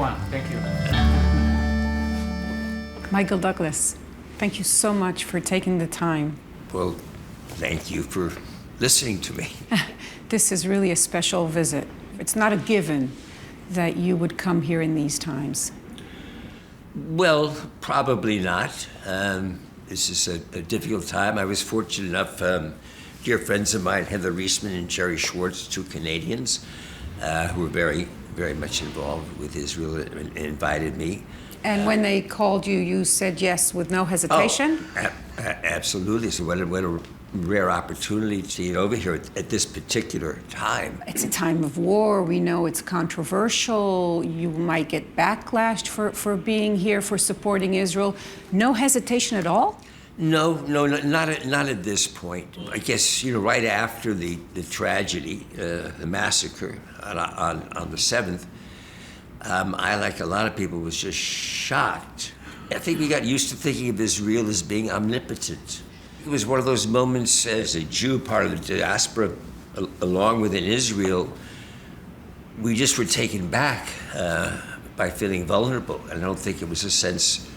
one. Thank you. Michael Douglas, thank you so much for taking the time. Well, thank you for listening to me. This is really a special visit. It's not a given that you would come here in these times. Well, probably not. This is a difficult time. I was fortunate enough, dear friends of mine, Heather Reisman and Jerry Schwartz, two Canadians, who were very, very much involved with Israel and invited me. And when they called you, you said yes with no hesitation? Oh, absolutely. So what a rare opportunity to get over here at this particular time. It's a time of war. We know it's controversial. You might get backlash for being here, for supporting Israel. No hesitation at all? No, not at this point. I guess, right after the tragedy, the massacre on the 7th, I, like a lot of people, was just shocked. I think we got used to thinking of Israel as being omnipotent. It was one of those moments as a Jew, part of the diaspora, along with in Israel, we just were taken back by feeling vulnerable. And I don't think it was a sense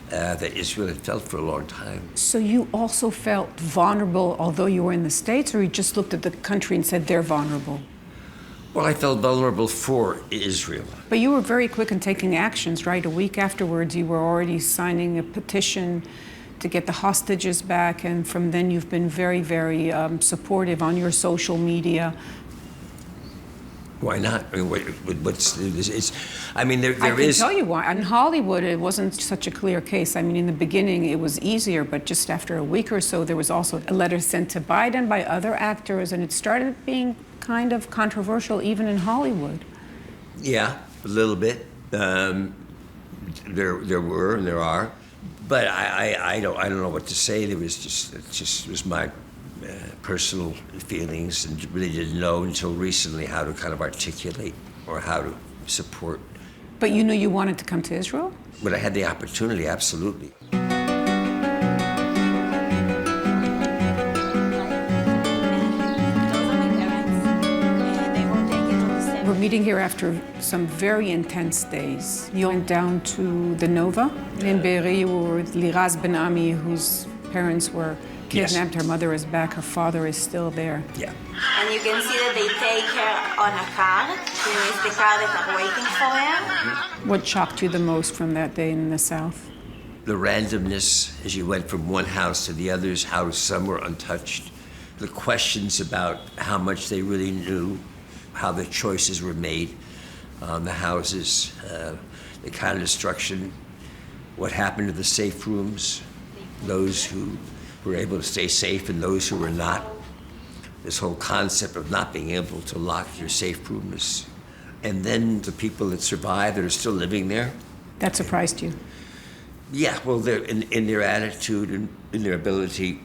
that Israel had felt for a long time. So you also felt vulnerable, although you were in the States, or you just looked at the country and said they're vulnerable? Well, I felt vulnerable for Israel. But you were very quick in taking actions, right? A week afterwards, you were already signing a petition to get the hostages back, and from then you've been very, very supportive on your social media. Why not? I mean, there I can tell you why. In Hollywood, it wasn't such a clear case. I mean, in the beginning, it was easier, but just after a week or so, there was also a letter sent to Biden by other actors, and it started being kind of controversial even in Hollywood. Yeah, a little bit. There were and there are, but I don't know what to say. It was my personal feelings, and really didn't know until recently how to kind of articulate or how to support. But you knew you wanted to come to Israel? When I had the opportunity, absolutely. We're meeting here after some very intense days. You went down to the Nova in Be'eri. You were with Liraz Ben Ami, whose parents were kidnapped. Yes. Her mother is back. Her father is still there. Yeah. And you can see that they take her on a car. Here is the car that are waiting for her. What shocked you the most from that day in the South? The randomness as you went from one house to the others, how some were untouched. The questions about how much they really knew, how the choices were made on the houses, the kind of destruction, what happened to the safe rooms, those who were able to stay safe and those who were not. This whole concept of not being able to lock your safe rooms. And then the people that survived that are still living there. That surprised you? Yeah, well, they're in their attitude and in their ability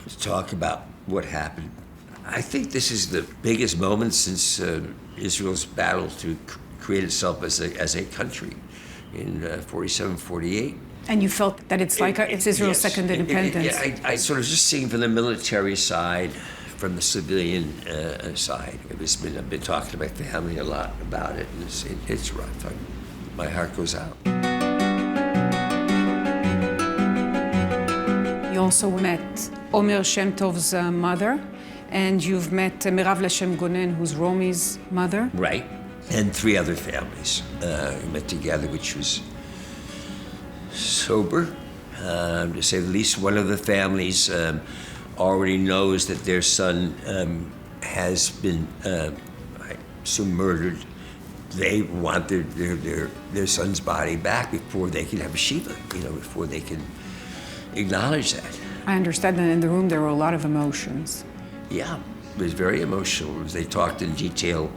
to talk about what happened. I think this is the biggest moment since Israel's battle to create itself as a country in 47, 48. And you felt that it's it's Israel's Yes. second independence? I sort of just seeing from the military side, from the civilian side. I've been talking to my family a lot about it, and it's rough. My heart goes out. You also met Omer Shem Tov's mother, and you've met Mirav Lashem Gonen, who's Romi's mother. Right. And 3 other families we met together, which was sober, to say the least. One of the families already knows that their son has been, I assume, murdered. They want their son's body back before they can have a shiva, before they can acknowledge that. I understand that in the room there were a lot of emotions. Yeah, it was very emotional. They talked in detail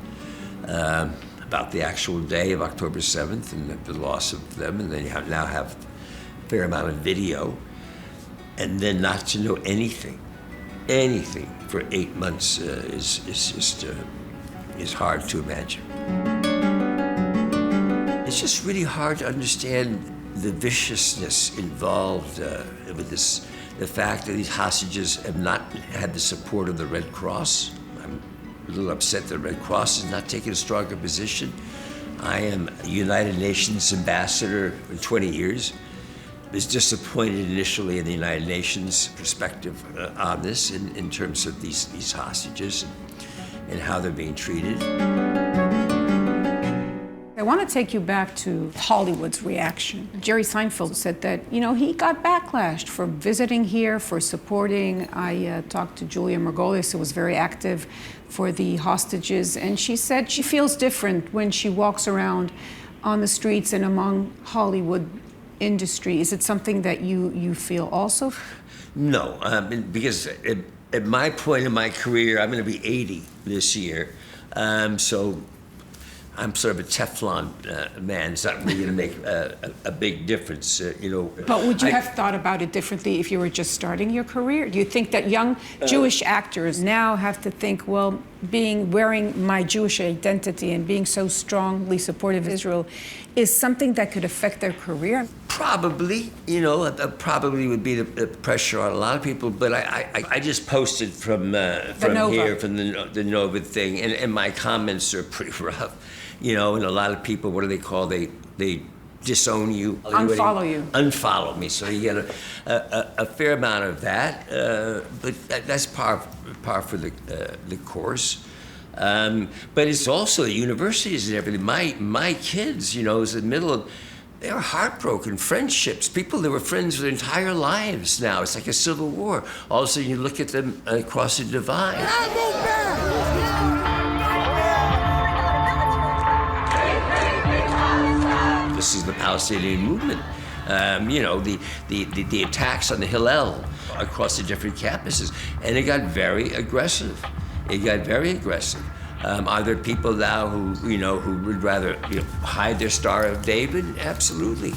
about the actual day of October 7th and the loss of them, and then you now have a fair amount of video, and then not to know anything for 8 months is hard to imagine. It's just really hard to understand the viciousness involved with this. The fact that these hostages have not had the support of the Red Cross. I'm a little upset that the Red Cross has not taken a stronger position. I am a United Nations ambassador for 20 years. Was disappointed initially in the United Nations perspective on this in terms of these hostages and how they're being treated. I want to take you back to Hollywood's reaction. Jerry Seinfeld said that, he got backlash for visiting here, for supporting. I talked to Julia Margolis, who was very active for the hostages, and she said she feels different when she walks around on the streets and among Hollywood industry. Is it something that you feel also? No, because at my point in my career, I'm going to be 80 this year, so I'm sort of a Teflon man. It's not really going to make a big difference, But would you have thought about it differently if you were just starting your career? Do you think that young Jewish actors now have to think, well, wearing my Jewish identity and being so strongly supportive of Israel is something that could affect their career? Probably, probably would be the pressure on a lot of people. But I just posted from here, from the Nova thing, and my comments are pretty rough. And a lot of people, what do they call? They disown you. Unfollow you. Unfollow me. So you get a fair amount of that. But that's par for the course. But it's also the universities and everything. My kids, is in the middle of, they are heartbroken friendships. People that were friends their entire lives now. It's like a civil war. All of a sudden you look at them across the divide. This is the Palestinian movement. The attacks on the Hillel across the different campuses. And it got very aggressive. Are there people now who would rather hide their Star of David? Absolutely.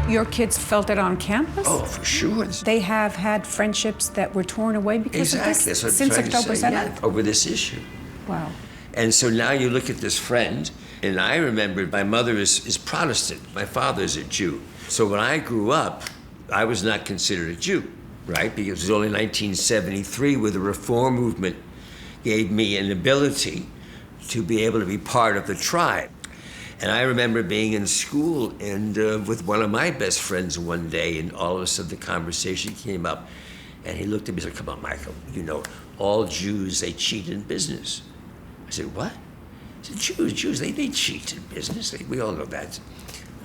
Your kids felt it on campus? Oh, for sure. They have had friendships that were torn away because of this since October 7th? Over this issue. Wow. And so now you look at this friend, and I remember my mother is Protestant. My father is a Jew. So when I grew up, I was not considered a Jew. Right, because it was only 1973 where the Reform movement gave me an ability to be able to be part of the tribe. And I remember being in school and with one of my best friends one day, and all of a sudden the conversation came up, and he looked at me and said, "Come on, Michael, all Jews, they cheat in business." I said, "What?" He said, Jews, they cheat in business. We all know that.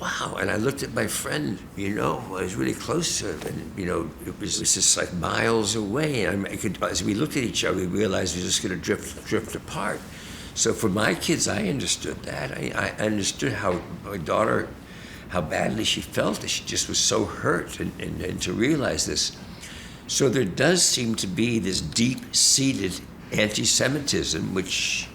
Wow, and I looked at my friend, I was really close to him, and, it was just like miles away. And as we looked at each other, we realized we were just going to drift apart. So for my kids, I understood that. I understood how my daughter, how badly she felt, that she just was so hurt, and to realize this. So there does seem to be this deep-seated anti-Semitism, which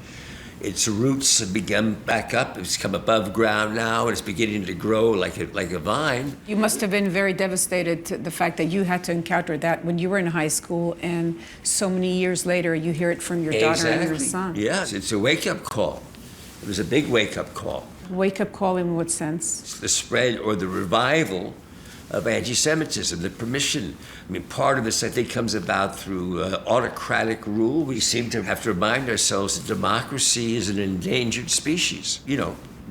its roots have begun back up. It's come above ground now, and it's beginning to grow like a vine. You must have been very devastated to the fact that you had to encounter that when you were in high school, and so many years later you hear it from your daughter and your son. Yes, it's a wake-up call. It was a big wake-up call. Wake-up call in what sense? It's the spread or the revival of anti-Semitism, the permission. Part of this, I think, comes about through autocratic rule. We seem to have to remind ourselves that democracy is an endangered species.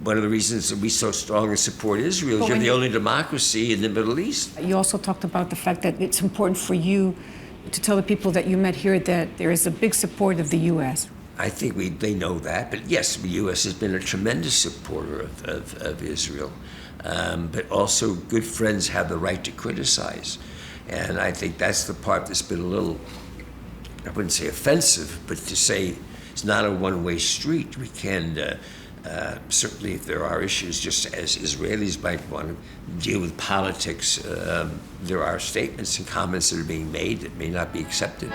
One of the reasons that we so strongly support Israel is you're the only democracy in the Middle East. You also talked about the fact that it's important for you to tell the people that you met here that there is a big support of the U.S. I think they know that, but yes, the U.S. has been a tremendous supporter of Israel. But also, good friends have the right to criticize. And I think that's the part that's been a little, I wouldn't say offensive, but to say it's not a one-way street. We can, certainly if there are issues, just as Israelis might want to deal with politics, there are statements and comments that are being made that may not be accepted.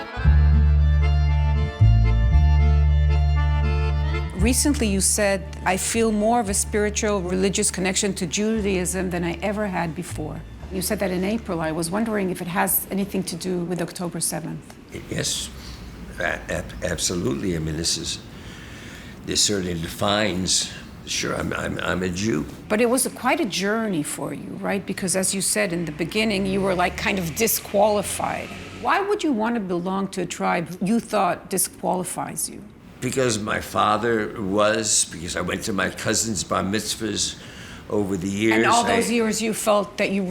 Recently you said, "I feel more of a spiritual, religious connection to Judaism than I ever had before." You said that in April. I was wondering if it has anything to do with October 7th. Yes, absolutely. This certainly defines, sure, I'm a Jew. But it was quite a journey for you, right? Because as you said in the beginning, you were like kind of disqualified. Why would you want to belong to a tribe you thought disqualifies you? Because my father was, because I went to my cousin's bar mitzvahs over the years. And all those years you felt that you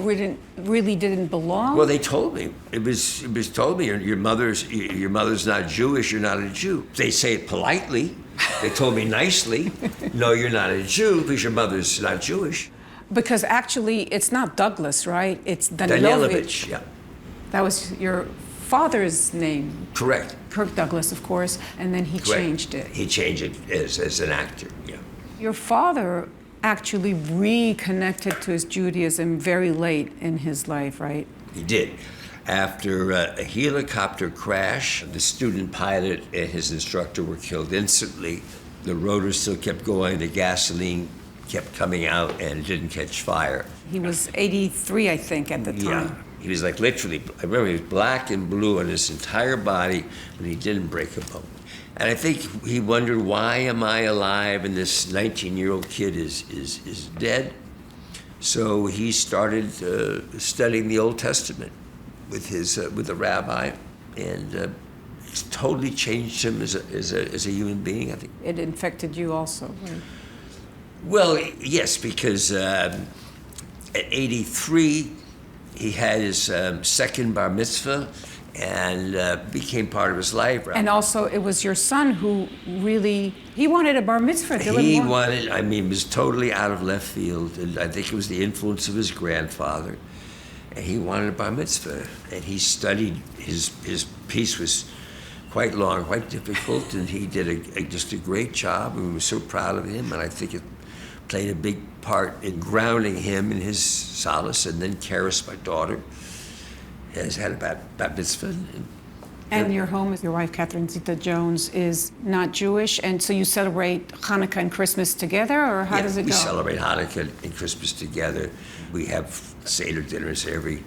really didn't belong? Well, they told me. It was told me, your mother's not Jewish, you're not a Jew. They say it politely. They told me nicely, no, you're not a Jew because your mother's not Jewish. Because actually, it's not Douglas, right? It's Danilovich. Danilovich, yeah. That was your father's name. Correct. Kirk Douglas, of course, and then he Correct. changed it. He changed it as an actor, yeah. Your father actually reconnected to his Judaism very late in his life, right? He did. After a helicopter crash, the student pilot and his instructor were killed instantly. The rotor still kept going, the gasoline kept coming out, and it didn't catch fire. He was 83, I think, at the time. Yeah, he was like literally, I remember he was black and blue on his entire body, but he didn't break a bone. And I think he wondered, why am I alive and this 19-year-old kid is dead? So he started studying the Old Testament with a rabbi, and it's totally changed him as a human being, I think. It infected you also, right? Well, yes, because at 83, he had his second bar mitzvah, and became part of his life. And also, it was your son who really, he wanted a bar mitzvah. He wanted, I mean, it was totally out of left field, and I think it was the influence of his grandfather. And he wanted a bar mitzvah, and he studied, his piece was quite long, quite difficult, and he did just a great job, and we were so proud of him, and I think it played a big part in grounding him in his solace. And then Karis, my daughter, has had a bat mitzvah. And your home, your wife, Catherine Zeta-Jones, is not Jewish, and so you celebrate Hanukkah and Christmas together, or how does it go? We celebrate Hanukkah and Christmas together. We have Seder dinners every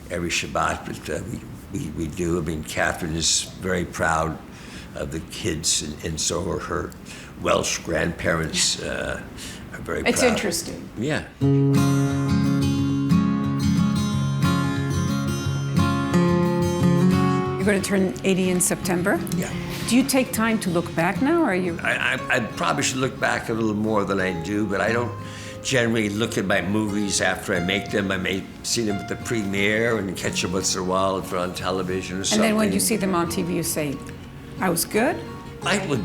Shabbat, but we do. I mean, Catherine is very proud of the kids, and so are her Welsh grandparents. Are very proud. It's interesting. Yeah. You're going to turn 80 in September. Yeah. Do you take time to look back now, or are you? I probably should look back a little more than I do, but I don't generally look at my movies after I make them. I may see them at the premiere and catch them once in a while if they're on television or something. And then when you see them on TV, you say, I was good?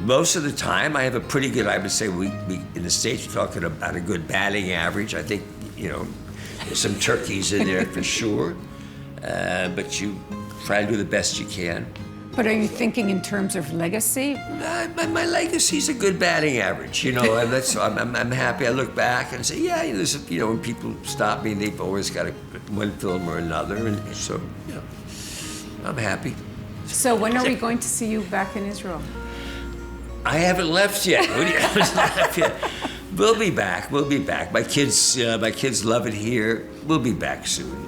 Most of the time, I have a pretty good, I would say, we in the States, we're talking about a good batting average. I think, there's some turkeys in there for sure, but you try to do the best you can. But are you thinking in terms of legacy? My legacy's a good batting average, and that's, I'm happy. I look back and say, yeah, there's, when people stop me, they've always got one film or another, and so, I'm happy. So when are we going to see you back in Israel? I haven't left yet. We'll be back. We'll be back. My kids love it here. We'll be back soon.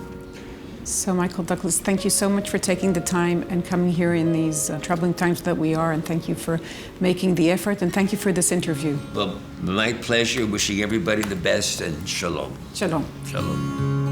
So, Michael Douglas, thank you so much for taking the time and coming here in these troubling times that we are, and thank you for making the effort, and thank you for this interview. Well, my pleasure. Wishing everybody the best, and shalom. Shalom. Shalom.